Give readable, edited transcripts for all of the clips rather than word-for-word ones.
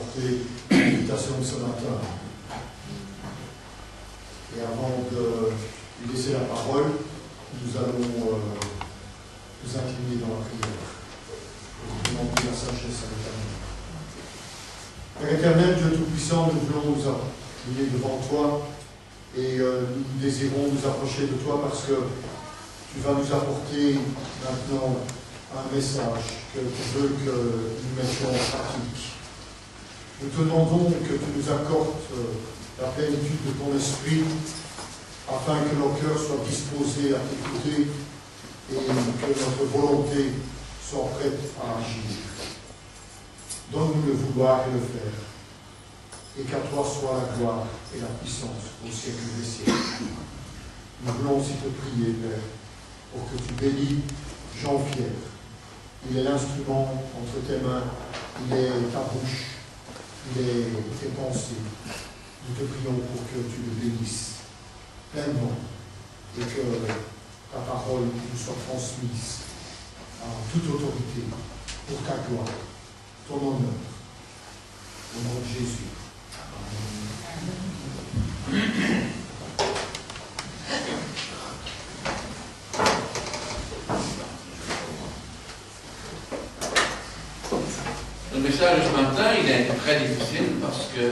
apporté l'invitation ce matin. Et avant de lui laisser la parole, nous allons nous incliner dans la prière. Pour demander la sagesse à l'Éternel. Père éternel, Dieu Tout-Puissant, nous voulons nous incliner devant toi et nous désirons nous approcher de toi parce que tu vas nous apporter maintenant un message que tu veux que nous mettions en pratique. Nous te demandons que tu nous accordes la plénitude de ton esprit afin que nos cœurs soient disposés à t'écouter et que notre volonté soit prête à agir. Donne-nous le vouloir et le faire, et qu'à toi soit la gloire et la puissance au siècle des siècles. Nous voulons aussi te prier, Père, pour que tu bénis Jean-Pierre. Il est l'instrument entre tes mains, il est ta bouche, il est tes pensées. Nous te prions pour que tu le bénisses pleinement et que ta parole nous soit transmise en toute autorité pour ta gloire, ton honneur. Au nom de Jésus. Amen. Le message de ce matin, il a été très difficile parce que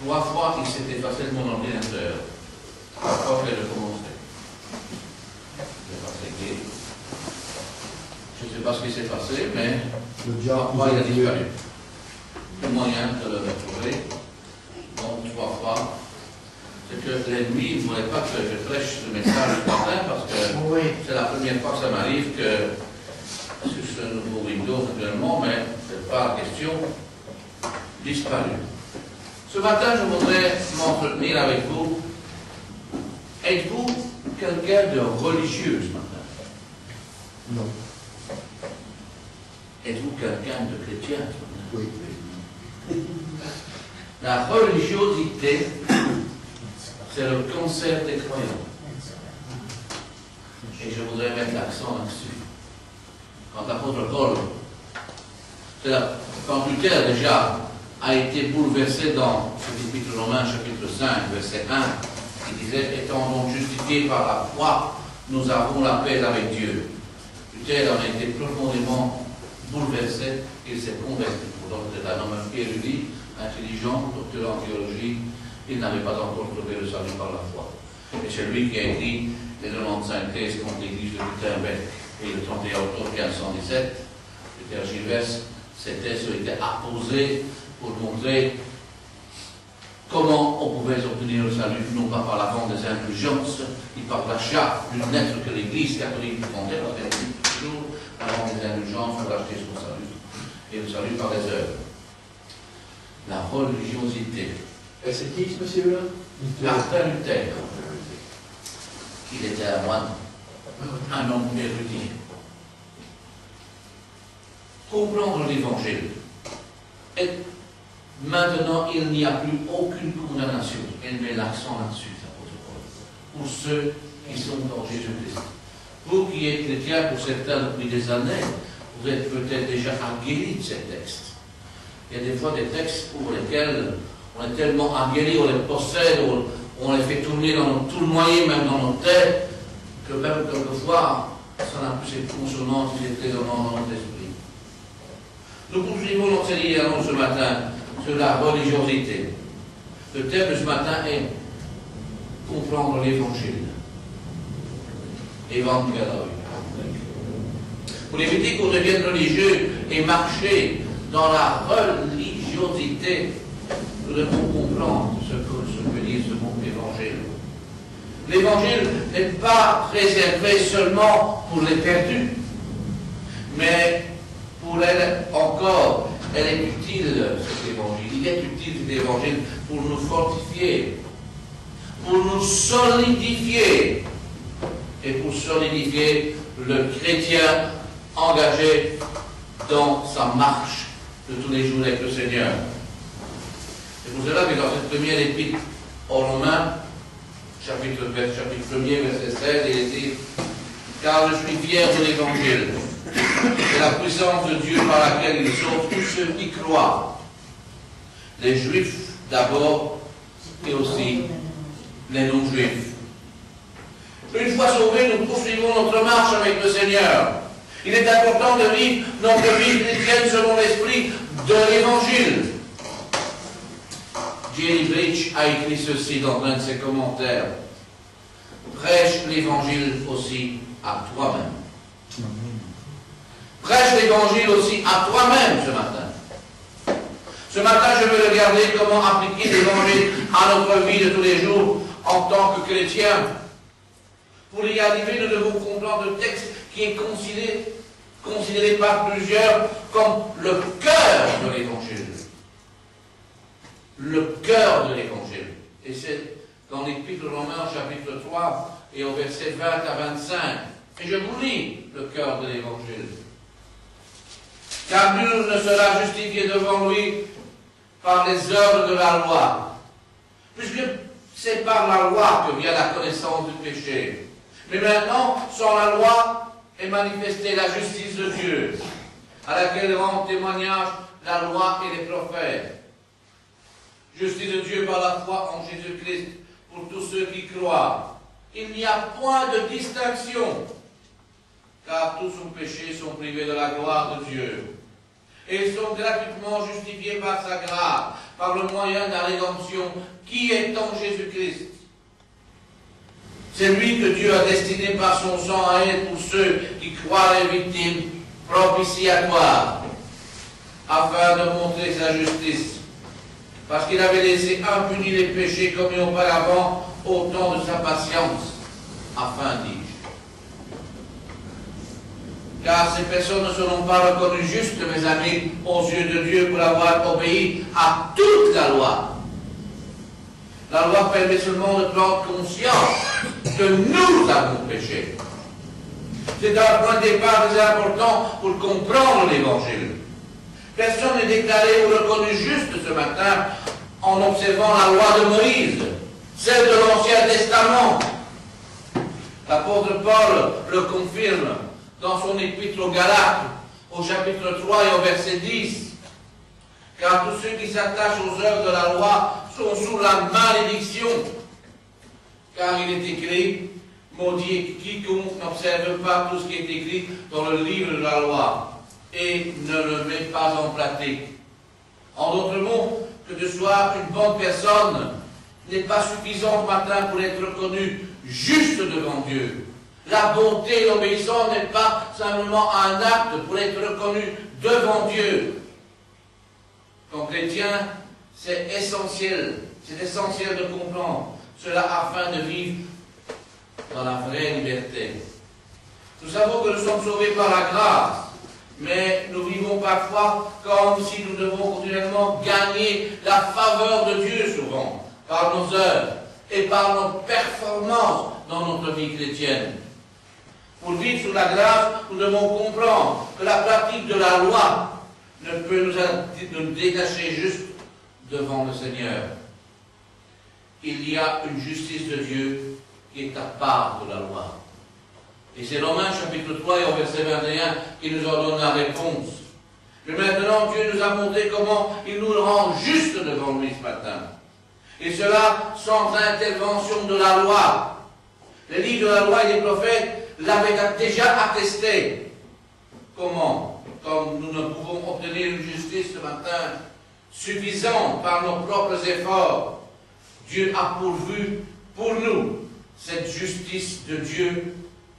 3 fois il s'est effacé de mon ordinateur. 3 fois que j'ai commencé. Je ne sais pas ce qui s'est passé, mais parfois il a disparu. Le moyen de le retrouver, donc 3 fois, c'est que l'ennemi ne voulait pas que je prêche ce message ce matin parce que c'est la première fois que ça m'arrive que sur ce nouveau Windows naturellement, mais ce n'est pas la question, disparu. Ce matin, je voudrais m'entretenir avec vous. Êtes-vous quelqu'un de religieux ce matin? Non. Êtes-vous quelqu'un de chrétien ce matin? Oui. La religiosité, c'est le cancer des croyants. Et je voudrais mettre l'accent là-dessus. Quand l'apôtre Paul, quand Luther déjà a été bouleversé dans cet épître Romains chapitre 5, verset 1, il disait, étant donc justifiés par la foi, nous avons la paix avec Dieu. Luther en a été profondément bouleversé, il s'est converti. Donc c'est un homme érudit, intelligent, docteur en théologie, il n'avait pas encore trouvé le salut par la foi. Et c'est lui qui a écrit les 95 thèses contre l'église de Gutenberg. Et le 31 octobre 1517, Luther Gilvers, ces thèses ont été apposées pour montrer comment on pouvait obtenir le salut, non pas par la vente des indulgences, ni par l'achat d'une lettre que l'Église catholique fondait, parce qu'elle dit toujours la vente des indulgences pour acheter son salut, et le salut par les œuvres. La religiosité. Et c'est qui ce monsieur-là? Martin Luther. Il était un moine, un homme érudit. Comprendre l'Évangile. Et maintenant, il n'y a plus aucune condamnation. Elle met l'accent là-dessus, l'apôtre Paul. Pour ceux qui sont en Jésus-Christ. Vous qui êtes chrétiens, pour certains depuis des années, vous êtes peut-être déjà aguerris de ces textes. Il y a des fois des textes pour lesquels on est tellement aguerris, on les possède, on les fait tourner dans nos tournoyer, même dans nos têtes, que même quelquefois, ça n'a plus cette consonance qui est présente dans notre esprit. Nous poursuivons notre série ce matin sur la religiosité. Le thème de ce matin est comprendre l'Évangile. Évangélion. Pour éviter qu'on devienne religieux et marcher dans la religiosité, nous devons comprendre ce que dit ce mot évangile. L'évangile n'est pas réservé seulement pour les perdus, mais pour elle encore, elle est utile, cet évangile. Il est utile, cet évangile, pour nous fortifier, pour nous solidifier, et pour solidifier le chrétien engagé dans sa marche de tous les jours avec le Seigneur. C'est pour cela que dans cette première épître aux Romains, chapitre 1er, verset 16, il est dit « Car je suis fier de l'Évangile, c'est la puissance de Dieu par laquelle il sauve tous ceux qui croient. Les Juifs d'abord et aussi les non-Juifs. Une fois sauvés, nous poursuivons notre marche avec le Seigneur. Il est important de vivre notre vie chrétienne selon l'esprit de l'Évangile. Jerry Bridge a écrit ceci dans un de ses commentaires. Prêche l'Évangile aussi à toi-même. Prêche l'Évangile aussi à toi-même ce matin. Ce matin, je veux regarder comment appliquer l'Évangile à notre vie de tous les jours en tant que chrétien. Pour y arriver, nous devons comprendre le texte qui est considéré par plusieurs comme le cœur de l'Évangile. Le cœur de l'Évangile. Et c'est dans l'Épître aux Romains, chapitre 3, et au verset 20 à 25. Et je vous lis le cœur de l'Évangile. Car nul ne sera justifié devant lui par les œuvres de la loi, puisque c'est par la loi que vient la connaissance du péché. Mais maintenant, sans la loi est manifestée la justice de Dieu, à laquelle rendent témoignage la loi et les prophètes. Justice de Dieu par la foi en Jésus-Christ pour tous ceux qui croient. Il n'y a point de distinction, car tous ont péché et sont privés de la gloire de Dieu. Et ils sont gratuitement justifiés par sa grâce, par le moyen de la rédemption qui est en Jésus-Christ. C'est lui que Dieu a destiné par son sang à être pour ceux qui croient les victimes propitiatoires, afin de montrer sa justice. Parce qu'il avait laissé impunis les péchés commis auparavant au temps de sa patience, afin, dis-je. Car ces personnes ne seront pas reconnues justes, mes amis, aux yeux de Dieu pour avoir obéi à toute la loi. La loi permet seulement de prendre conscience que nous avons péché. C'est un point de départ très important pour comprendre l'Évangile. Personne n'est déclaré ou reconnu juste ce matin en observant la loi de Moïse, celle de l'Ancien Testament. L'apôtre Paul le confirme dans son épître aux Galates, au chapitre 3 et au verset 10. Car tous ceux qui s'attachent aux œuvres de la loi sont sous la malédiction. Car il est écrit, maudit quiconque n'observe pas tout ce qui est écrit dans le livre de la loi et ne le met pas en pratique. En d'autres mots, que tu sois une bonne personne n'est pas suffisant ce matin pour être reconnu juste devant Dieu. La bonté et l'obéissance n'est pas simplement un acte pour être reconnu devant Dieu. Comme chrétien, c'est essentiel de comprendre cela afin de vivre dans la vraie liberté. Nous savons que nous sommes sauvés par la grâce, mais nous vivons parfois comme si nous devons continuellement gagner la faveur de Dieu souvent, par nos œuvres et par nos performances dans notre vie chrétienne. Pour vivre sous la grâce, nous devons comprendre que la pratique de la loi ne peut nous détacher juste devant le Seigneur. Il y a une justice de Dieu qui est à part de la loi. Et c'est Romains chapitre 3 et au verset 21 qui nous en donne la réponse. Mais maintenant, Dieu nous a montré comment il nous rend juste devant lui ce matin. Et cela sans intervention de la loi. Les livres de la loi et des prophètes l'avaient déjà attesté. Comment? Comme nous ne pouvons obtenir une justice ce matin suffisante par nos propres efforts, Dieu a pourvu pour nous cette justice de Dieu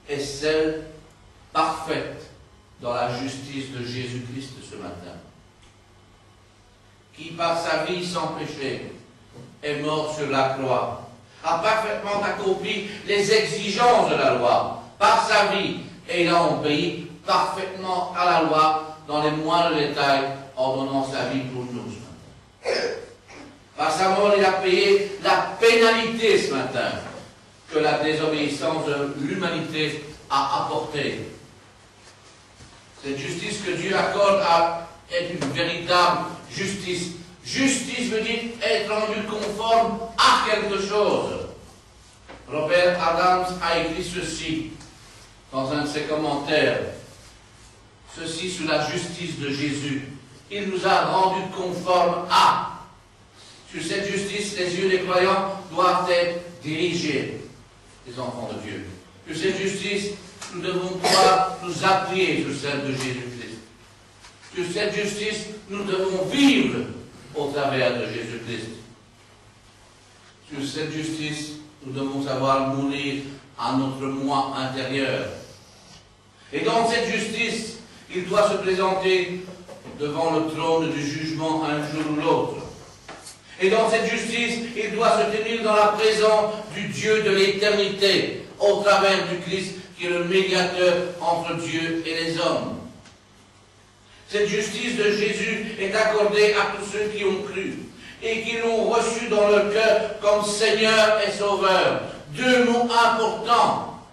est celle parfaite dans la justice de Jésus-Christ ce matin, qui par sa vie sans péché est mort sur la croix, a parfaitement accompli les exigences de la loi par sa vie, et il a obéi parfaitement à la loi dans les moindres détails en donnant sa vie pour nous ce matin. Par sa mort, il a payé la pénalité ce matin que la désobéissance de l'humanité a apportée. Cette justice que Dieu accorde est une véritable justice. Justice veut dire être rendu conforme à quelque chose. Robert Adams a écrit ceci dans un de ses commentaires. Ceci sur la justice de Jésus. Il nous a rendus conformes à. Sur cette justice, les yeux des croyants doivent être dirigés, les enfants de Dieu. Sur cette justice, nous devons pouvoir nous appuyer sur celle de Jésus-Christ. Sur cette justice, nous devons vivre au travers de Jésus-Christ. Sur cette justice, nous devons savoir mourir à notre moi intérieur. Et dans cette justice, il doit se présenter devant le trône du jugement un jour ou l'autre. Et dans cette justice, il doit se tenir dans la présence du Dieu de l'éternité, au travers du Christ qui est le médiateur entre Dieu et les hommes. Cette justice de Jésus est accordée à tous ceux qui ont cru et qui l'ont reçu dans leur cœur comme Seigneur et Sauveur. Deux mots importants.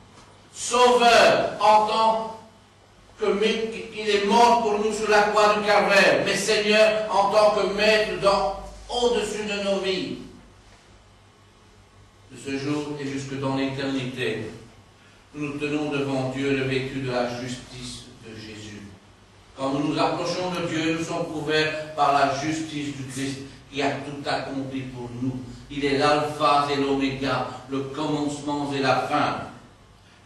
Sauveur, en tant qu'il est mort pour nous sur la croix du Calvaire, mais Seigneur en tant que Maître au-dessus de nos vies. De ce jour et jusque dans l'éternité, nous nous tenons devant Dieu revêtus de la justice de Jésus. Quand nous nous approchons de Dieu, nous sommes couverts par la justice du Christ qui a tout accompli pour nous. Il est l'alpha et l'oméga, le commencement et la fin.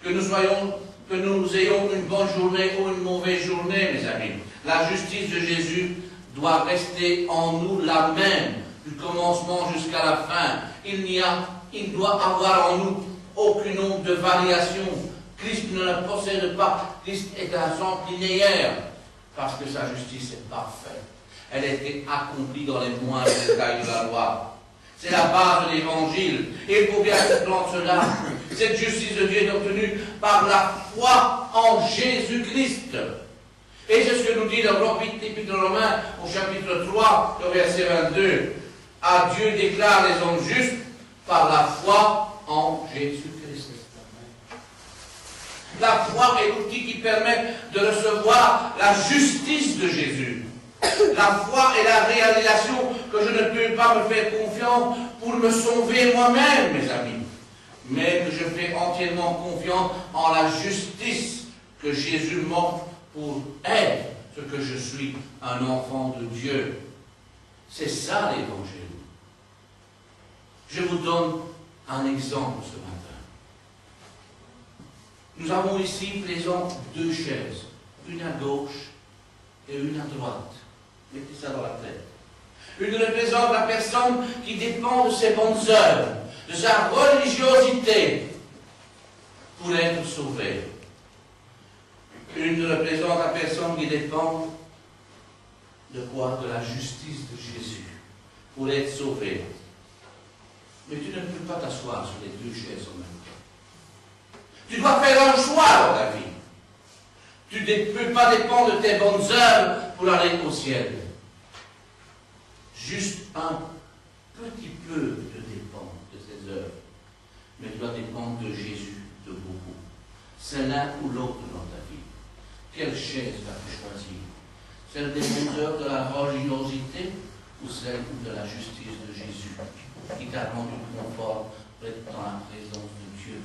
Que nous ayons une bonne journée ou une mauvaise journée, mes amis, la justice de Jésus doit rester en nous la même, du commencement jusqu'à la fin. Il doit avoir en nous aucune onde de variation. Christ ne la possède pas. Christ est un centre linéaire, parce que sa justice est parfaite. Elle a été accomplie dans les moindres détails de la loi. C'est la base de l'évangile. Et il faut bien comprendre cela. Cette justice de Dieu est obtenue par la foi en Jésus-Christ. Et c'est ce que nous dit l'Épître aux Romains au chapitre 3, le verset 22. À Dieu déclare les hommes justes par la foi en Jésus-Christ. La foi est l'outil qui permet de recevoir la justice de Jésus. La foi est la réalisation que je ne peux pas me faire confiance pour me sauver moi-même, mes amis, mais que je fais entièrement confiance en la justice que Jésus m'offre pour être ce que je suis, un enfant de Dieu. C'est ça l'évangile. Je vous donne un exemple ce matin. Nous avons ici présent deux chaises, une à gauche et une à droite. Mettez ça dans la tête. Une représente la personne qui dépend de ses bonnes œuvres, de sa religiosité, pour être sauvée. Une représente la personne qui dépend de quoi? De la justice de Jésus, pour être sauvée. Mais tu ne peux pas t'asseoir sur les deux chaises en même temps. Tu dois faire un choix dans ta vie. Tu ne peux pas dépendre de tes bonnes œuvres pour aller au ciel. Juste un petit peu te dépend de tes œuvres. Mais tu dois dépendre de Jésus, de beaucoup. C'est l'un ou l'autre dans ta vie. Quelle chaise vas-tu choisir? Celle des bonnes œuvres de la religiosité ou celle de la justice de Jésus qui t'a rendu confort d'être dans la présence de Dieu?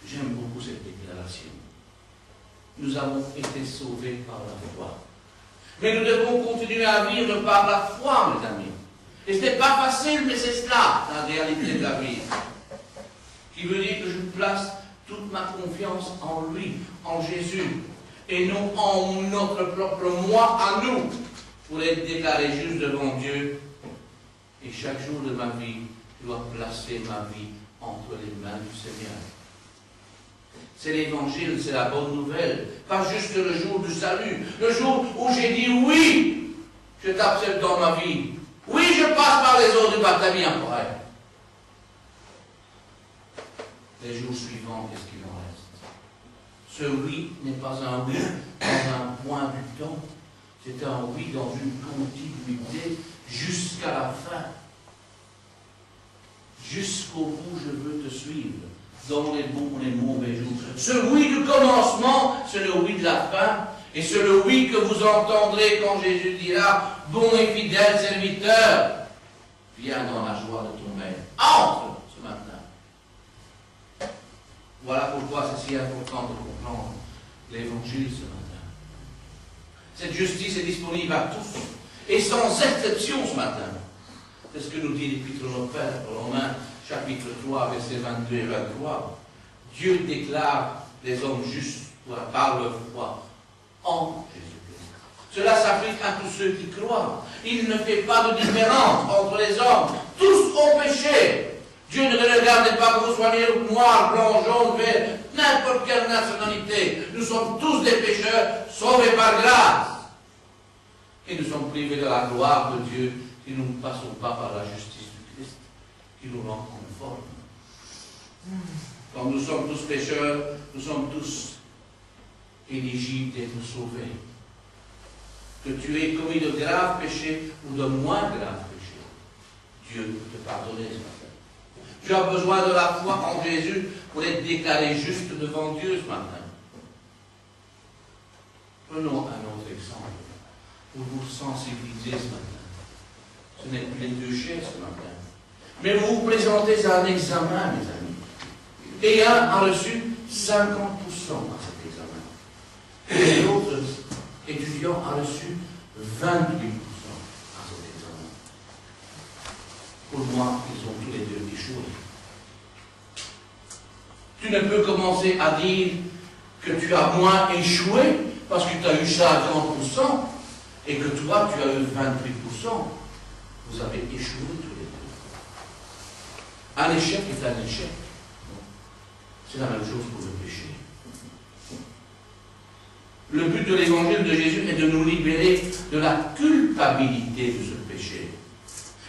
J'aime beaucoup cette déclaration. Nous avons été sauvés par la foi. Mais nous devons continuer à vivre par la foi, mes amis. Et ce n'est pas facile, mais c'est cela, la réalité de la vie. Qui veut dire que je place toute ma confiance en lui, en Jésus, et non en notre propre moi à nous, pour être déclaré juste devant Dieu. Et chaque jour de ma vie, je dois placer ma vie entre les mains du Seigneur. C'est l'évangile, c'est la bonne nouvelle. Pas juste le jour du salut. Le jour où j'ai dit oui, je t'accepte dans ma vie. Oui, je passe par les eaux du baptême après. Les jours suivants, qu'est-ce qu'il en reste? Ce oui n'est pas un oui dans un point du temps. C'est un oui dans une continuité jusqu'à la fin. Jusqu'au bout, je veux te suivre. Dans les bons et les mauvais jours. Ce oui du commencement, c'est le oui de la fin, et c'est le oui que vous entendrez quand Jésus dira, bon et fidèle serviteur, viens dans la joie de ton maître. Entre ce matin. Voilà pourquoi c'est si important de comprendre l'évangile ce matin. Cette justice est disponible à tous. Et sans exception ce matin. C'est ce que nous dit l'Épître aux Romains, chapitre 3, versets 22 et 23. Dieu déclare les hommes justes par leur foi en Jésus-Christ. Cela s'applique à tous ceux qui croient. Il ne fait pas de différence entre les hommes. Tous ont péché. Dieu ne regarde pas que vous soyez noir, blanc, jaune, vert, n'importe quelle nationalité. Nous sommes tous des pécheurs, sauvés par grâce. Et nous sommes privés de la gloire de Dieu si nous ne passons pas par la justice du Christ, qui nous rend conformes. Comme nous sommes tous pécheurs, nous sommes tous éligibles d'être sauvés. Que tu aies commis de graves péchés ou de moins graves péchés, Dieu peut te pardonner ce matin. Tu as besoin de la foi en Jésus pour être déclaré juste devant Dieu ce matin. Prenons un autre exemple pour vous sensibiliser ce matin. Ce n'est plus les deux chaises ce matin. Mais vous vous présentez à un examen, mes amis. Et un a reçu 50% à cet examen. Et l'autre étudiant a reçu 28% à cet examen. Pour moi, ils ont tous les deux échoué. Tu ne peux commencer à dire que tu as moins échoué parce que tu as eu 50% et que toi, tu as eu 28%. Vous avez échoué tous les deux. Un échec est un échec. C'est la même chose pour le péché. Le but de l'évangile de Jésus est de nous libérer de la culpabilité de ce péché.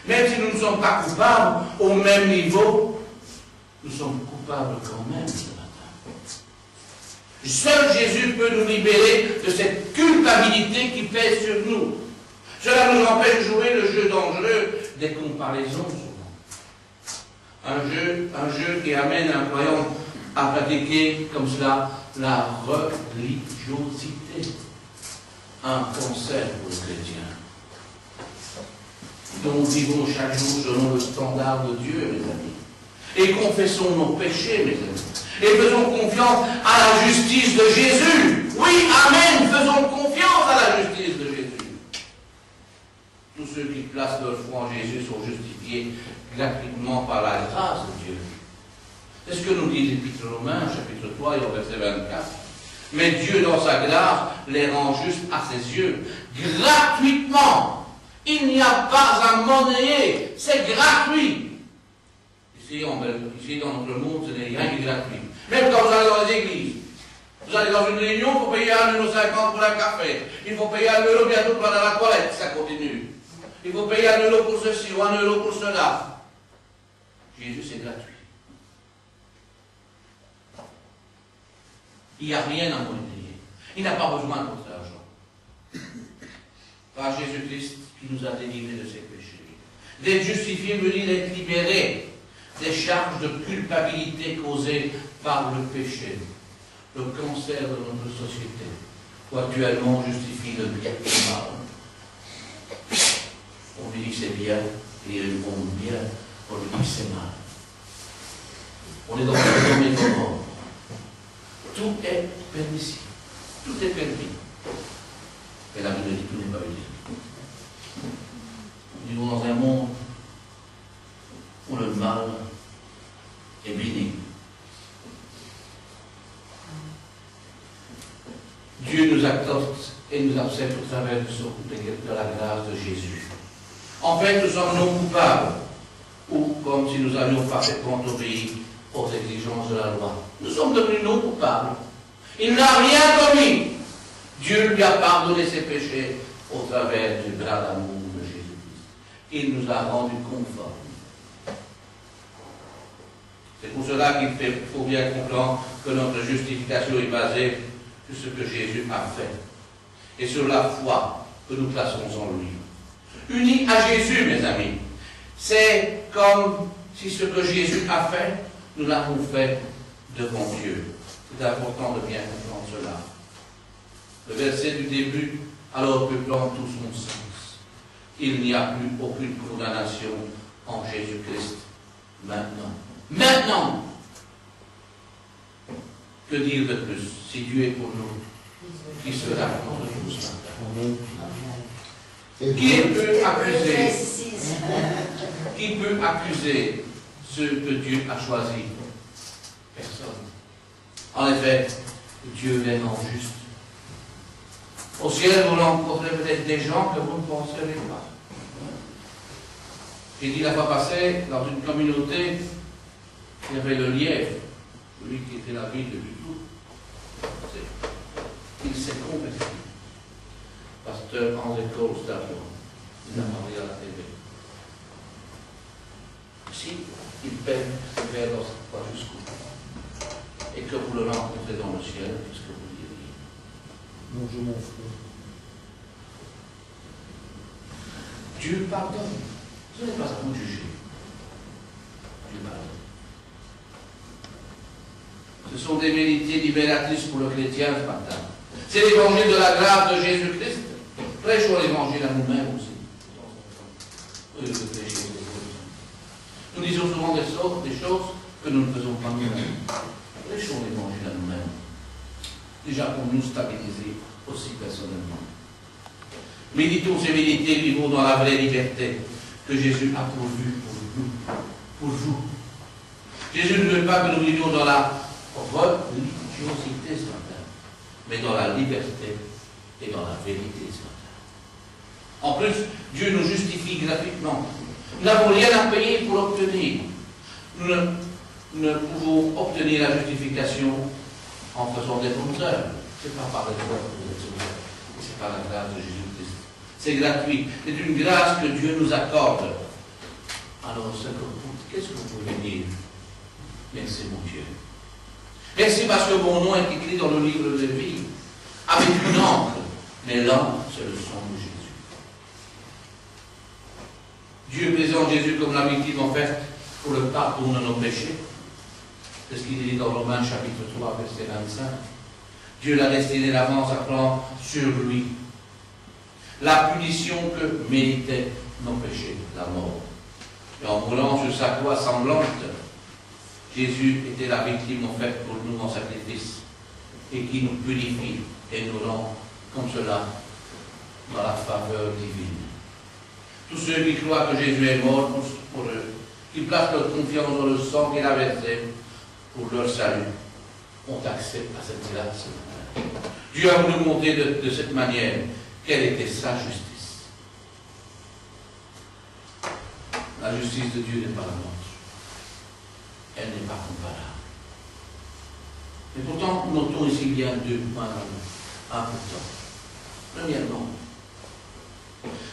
Même si nous ne sommes pas coupables au même niveau, nous sommes coupables quand même ce matin. Seul Jésus peut nous libérer de cette culpabilité qui pèse sur nous. Cela nous empêche de jouer le jeu dangereux des comparaisons souvent. Un jeu qui amène un croyant à pratiquer comme cela la religiosité. Un conseil pour le chrétien. Nous vivons chaque jour selon le standard de Dieu, mes amis. Et confessons nos péchés, mes amis. Et faisons confiance à la justice de Jésus. Oui, amen, faisons confiance à la justice de Jésus. Tous ceux qui placent leur foi en Jésus sont justifiés gratuitement par la grâce de Dieu. C'est ce que nous dit l'Épître aux Romains, chapitre 3 et au verset 24. Mais Dieu, dans sa grâce, les rend justes à ses yeux, gratuitement. Il n'y a pas à monnayer, c'est gratuit. Ici, dans notre monde, ce n'est rien de gratuit. Même quand vous allez dans les églises, vous allez dans une réunion, il faut payer 1,50 € pour un café. Il faut payer 1 € bientôt pour aller à la toilette, ça continue. Il faut payer 1 € pour ceci ou 1 € pour cela. Jésus, c'est gratuit. Il n'y a rien à monnayer. Il n'a pas besoin de votre argent. Par Jésus-Christ qui nous a délivrés de ses péchés. D'être justifié veut dire être libéré des charges de culpabilité causées par le péché, le cancer de notre société, où actuellement justifie le bien et le mal. On lui dit c'est bien, et il répond bien, on lui dit c'est mal. On est dans un domaine commun. Tout est permissible, tout est permis. Mais la Bible dit tout n'est pas utile. Nous vivons dans un monde où le mal est béni. Dieu nous accorde et nous accepte au travers de la grâce de Jésus. En fait, nous sommes non coupables, ou comme si nous avions parfaitement obéi aux exigences de la loi. Nous sommes devenus non coupables. Il n'a rien commis. Dieu lui a pardonné ses péchés au travers du bras d'amour de Jésus-Christ. Il nous a rendus conformes. C'est pour cela qu'il faut bien comprendre que notre justification est basée sur ce que Jésus a fait et sur la foi que nous plaçons en lui. Unis à Jésus, mes amis, c'est comme si ce que Jésus a fait, nous l'avons fait devant Dieu. C'est important de bien comprendre cela. Le verset du début, alors peut prendre tout son sens. Il n'y a plus aucune condamnation en Jésus-Christ maintenant. Maintenant! Que dire de plus? Si Dieu est pour nous, qui sera contre nous ce matin? Qui peut accuser ceux que Dieu a choisis? Personne. En effet, Dieu les rend justes. Au ciel, vous rencontrez peut-être des gens que vous ne penserez pas. J'ai dit la fois passée, dans une communauté, il y avait le lièvre, celui qui était la Bible du tout. Il s'est converti. Pasteur André Kohlstadion, il a parlé à la télé. Si il perd dans cette voie jusqu'au bout, et que vous le rencontrez dans le ciel, qu'est-ce que vous diriez? Non, je m'en fous. Dieu pardonne. Ce n'est pas à vous de juger. Dieu pardonne. Ce sont des vérités libératrices pour le chrétien ce matin. C'est l'évangile de la grâce de Jésus-Christ. Prêchons l'évangile à nous-mêmes aussi. Oui, le péché. Nous disons souvent des choses que nous ne faisons pas nous-mêmes. Prêchons l'évangile à nous-mêmes. Déjà pour nous stabiliser aussi personnellement. Méditons ces vérités, vivons dans la vraie liberté que Jésus a pourvue pour vous. Jésus ne veut pas que nous vivions dans la religiosité ce matin, mais dans la liberté et dans la vérité ce matin. En plus, Dieu nous justifie gratuitement. Nous n'avons rien à payer pour obtenir. Nous ne pouvons obtenir la justification en faisant des bonnes œuvres. Ce n'est pas par les œuvres que vous êtes sauvés, c'est par la grâce de Jésus-Christ. C'est gratuit. C'est une grâce que Dieu nous accorde. Alors, qu'est-ce que vous pouvez dire? Merci mon Dieu. Merci parce que mon nom est écrit dans le livre de vie, avec une encre. Mais là, c'est le sang de Jésus. Dieu présente Jésus comme la victime offerte pour le pardon de nos péchés. C'est ce qu'il dit dans Romains chapitre 3, verset 25. Dieu l'a destiné d'avance à prendre sur lui la punition que méritaient nos péchés, la mort. Et en mourant sur sa croix sanglante, Jésus était la victime offerte pour nous en sacrifice et qui nous purifie et nous rend comme cela dans la faveur divine. Tous ceux qui croient que Jésus est mort pour eux, qui placent leur confiance dans le sang qu'il a versé pour leur salut, ont accès à cette grâce. Dieu a voulu montrer de cette manière quelle était sa justice. La justice de Dieu n'est pas la nôtre. Elle n'est pas comparable. Mais pourtant, notons ici bien deux points importants. Premièrement,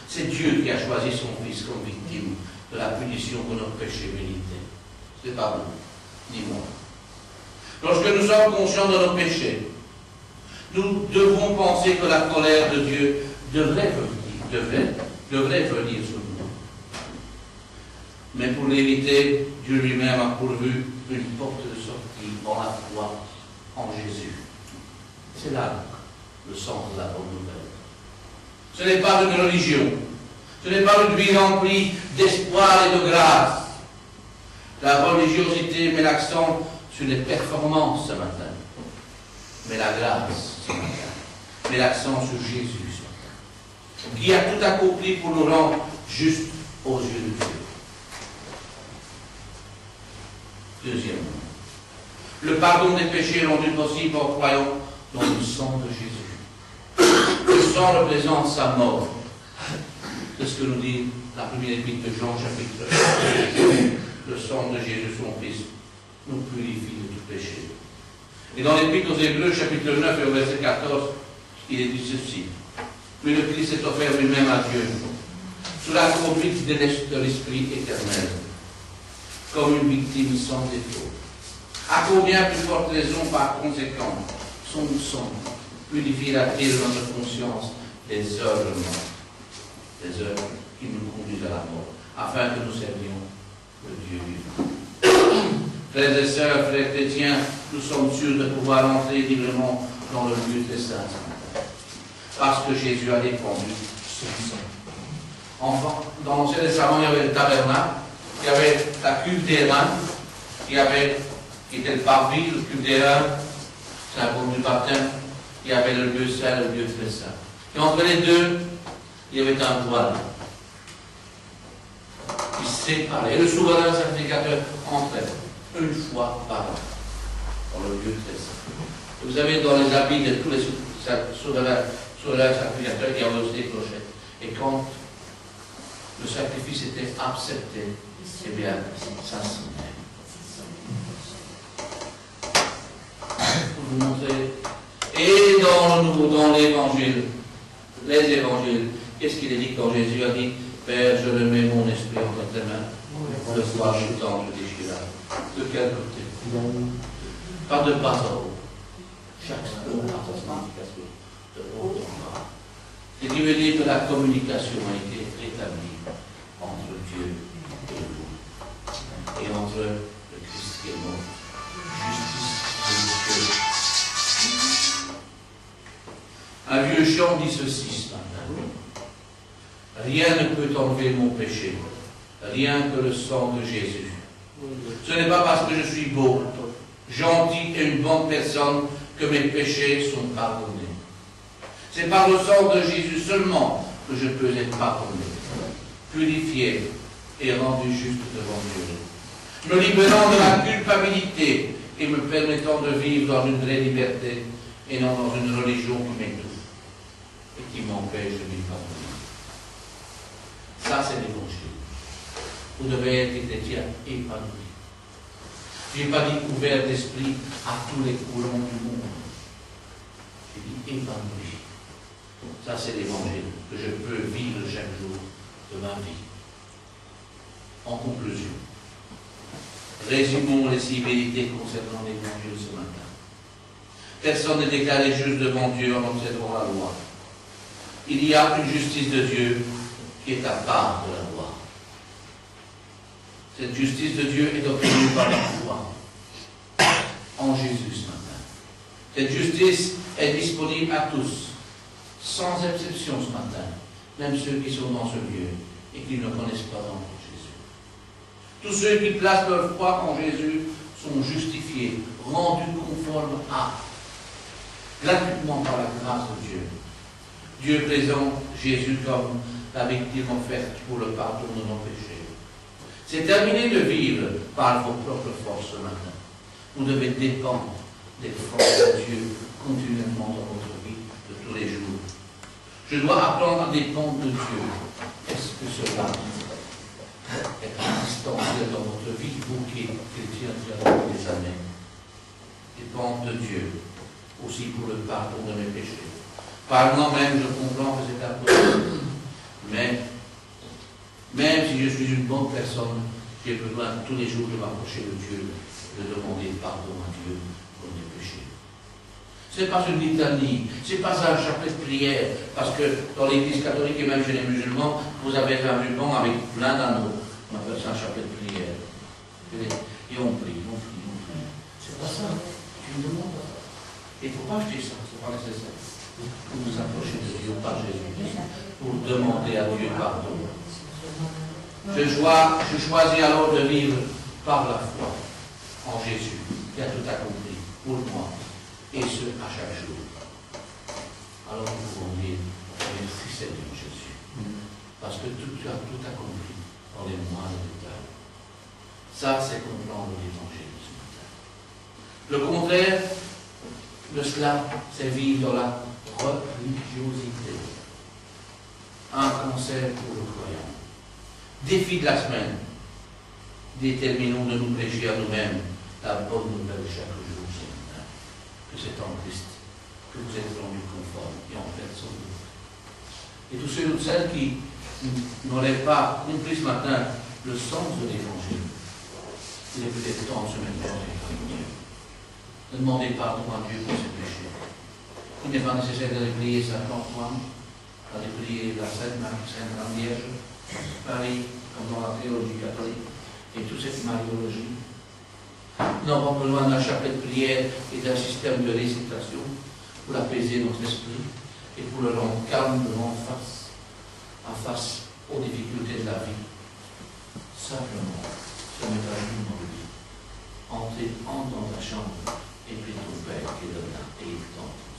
c'est Dieu qui a choisi son Fils comme victime de la punition que nos péchés méritaient. Ce n'est pas vous, ni moi. Lorsque nous sommes conscients de nos péchés, nous devons penser que la colère de Dieu devrait venir sur nous. Mais pour l'éviter, Dieu lui-même a pourvu une porte de sortie dans la foi en Jésus. C'est là le sens de la bonne nouvelle. Ce n'est pas une religion. Ce n'est pas une vie remplie d'espoir et de grâce. La religiosité met l'accent sur les performances ce matin. Mais la grâce ce matin met l'accent sur Jésus ce matin, qui a tout accompli pour nous rendre justes aux yeux de Dieu. Deuxièmement, le pardon des péchés est rendu possible en croyant dans le sang de Jésus. Le sang représente sa mort. C'est ce que nous dit la première épître de Jean, chapitre 1. Le sang de Jésus, son Fils, nous purifie de tout péché. Et dans l'épître aux Hébreux, chapitre 9 et au verset 14, il est dit ceci. Mais le Christ s'est offert lui-même à Dieu, sous la conduite de l'Esprit éternel, comme une victime sans défaut. À combien plus forte raison, par conséquent, son sang purifiera-t-il notre conscience des œuvres mortes, des œuvres qui nous conduisent à la mort, afin que nous servions le Dieu vivant. Frères et sœurs, frères chrétiens, nous sommes sûrs de pouvoir entrer librement dans le lieu des saints, parce que Jésus a répandu son sang. Enfin, dans l'Ancien Testament, il y avait le tabernacle, il y avait la cuve des reins, qui était le parvis, le cuve des reins, symbole du baptême, il y avait le lieu saint, le lieu très saint. Et entre les deux, il y avait un voile qui séparait. Et le souverain sacrificateur entrait une fois par an dans le lieu très saint. Vous avez dans les habits de tous les souverains sacrificateurs, il y avait aussi des clochettes. Et quand le sacrifice était accepté, eh bien, ça sonnait. Pour vous montrer. Et dans l'évangile, les évangiles, qu'est-ce qu'il est dit quand Jésus a dit, Père, je remets mon esprit entre tes mains, le soir chutant, je déchira. De quel côté? Pas de bas en haut. Chaque mot a sa signification de haut en bas. Ce qui veut dire que la communication a été rétablie entre Dieu et nous, et entre le Christ qui est mort. Justice de Dieu. Un vieux chant dit ceci ce matin. Rien ne peut enlever mon péché, rien que le sang de Jésus. Ce n'est pas parce que je suis beau, gentil et une bonne personne que mes péchés sont pardonnés. C'est par le sang de Jésus seulement que je peux être pardonné, purifié et rendu juste devant Dieu, me libérant de la culpabilité et me permettant de vivre dans une vraie liberté et non dans une religion qui m'étouffe et qui m'empêche de vivre pardonné. Ça, c'est l'évangile. Vous devez être chrétien épanoui. Je n'ai pas dit ouvert d'esprit à tous les courants du monde. J'ai dit épanoui. Ça, c'est l'évangile que je peux vivre chaque jour de ma vie. En conclusion, résumons les 6 vérités concernant l'évangile ce matin. Personne n'est déclaré juste devant Dieu en observant la loi. Il y a une justice de Dieu qui est à part de la loi. Cette justice de Dieu est obtenue par la foi en Jésus ce matin. Cette justice est disponible à tous, sans exception ce matin, même ceux qui sont dans ce lieu et qui ne connaissent pas encore Jésus. Tous ceux qui placent leur foi en Jésus sont justifiés, rendus conformes à, gratuitement par la grâce de Dieu. Dieu présente Jésus comme la victime offerte pour le pardon de nos péchés. C'est terminé de vivre par vos propres forces ce matin. Vous devez dépendre des forces de Dieu continuellement dans votre vie de tous les jours. Je dois apprendre à dépendre de Dieu. Est-ce que cela est instantané dans votre vie, vous qui êtes chrétien depuis des années? Dépendre de Dieu aussi pour le pardon de mes péchés. Par moi-même, je comprends que c'est impossible. Mais, même si je suis une bonne personne, j'ai besoin tous les jours de m'approcher de Dieu, de demander pardon à Dieu pour mes péchés. Ce n'est pas une litanie, ce n'est pas un chapelet de prière, parce que dans l'Église catholique et même chez les musulmans, vous avez un ruban avec plein d'anneaux. On appelle ça un chapelet de prière. Et on prie, on prie, on prie. C'est pas ça. Tu me demandes pas ça. Il ne faut pas acheter ça, ce n'est pas nécessaire. Pour vous approcher de Dieu par Jésus, pour demander à Dieu pardon. Je choisis alors de vivre par la foi en Jésus, qui a tout accompli pour moi, et ce à chaque jour. Alors nous pouvons dire, merci Seigneur Jésus, parce que tu as tout accompli dans les moindres détails. Ça, c'est comprendre l'évangile ce matin. Le contraire de cela, c'est vivre dans la religiosité. Un conseil pour le croyant. Défi de la semaine. Déterminons de nous prêcher à nous-mêmes la bonne nouvelle chaque jour, ce matin. Que c'est en Christ que vous êtes rendus conformes et en personne d'autre. Et tous ceux et celles qui n'auraient pas compris ce matin le sens de l'évangile, il est peut-être temps de se mettre en Dieu. De demander pardon à Dieu pour ses péchés. Il n'est pas nécessaire d'aller prier Saint-Antoine, d'aller prier la Sainte Vierge, Marie, comme dans la théologie catholique, et toute cette mariologie. Nous avons besoin d'un chapelet de prière et d'un système de récitation pour apaiser notre esprit et pour le rendre calme devant face à face aux difficultés de la vie. Simplement, se mettre à genoux dans le lit, entre dans ta chambre et prie ton Père qui est là et il t'entend.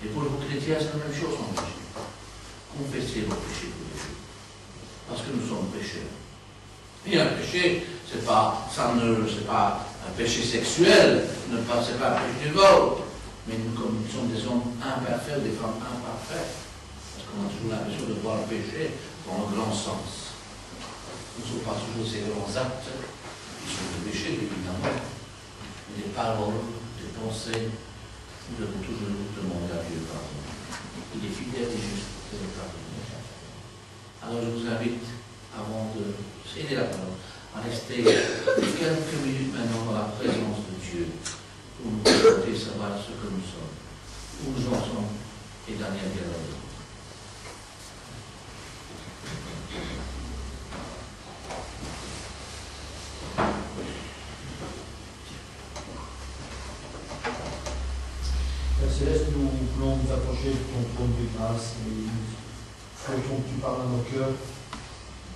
Et pour le chrétien, c'est la même chose en Jésus. péché. Et un péché, c'est pas un péché sexuel, c'est pas un péché du vol, mais nous sommes des hommes imparfaits, des femmes imparfaites. Parce qu'on a toujours l'impression de voir le péché dans le grand sens. Ce ne sont pas toujours ces grands actes qui sont des péchés, évidemment. Mais des paroles, des pensées, nous devons toujours demander à Dieu pardon. Il est fidèle et juste pour nous pardonner. Alors je vous invite, avant de céder la parole, à rester quelques minutes maintenant dans la présence de Dieu pour nous présenter, savoir ce que nous sommes, où nous en sommes et Daniel Guerrero. Père Céleste, nous voulons nous approcher de ton trône de grâce et nous souhaitons que tu parles à nos cœurs,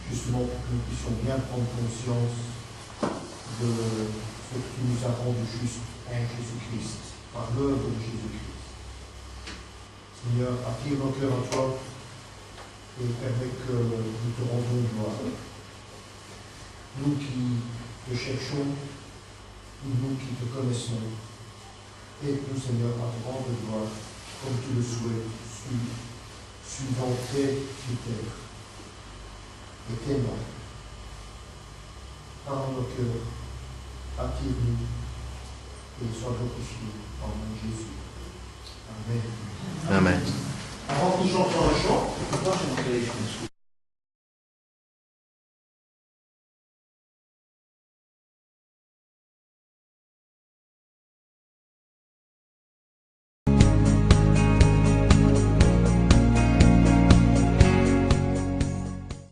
justement pour que nous puissions bien prendre conscience de ce que tu nous as rendu juste en Jésus-Christ, par l'œuvre de Jésus-Christ. Seigneur, attire nos cœurs à toi et permets que nous te rendons gloire. Nous qui te cherchons, nous qui te connaissons, aide-nous, Seigneur, à te rendre gloire comme tu le souhaites, suivant tes critères et tes normes. Parle nos cœurs, attire-nous et sois glorifié en nom de Jésus. Amen. Amen. Avant que nous chantions un chant, Pourquoi je me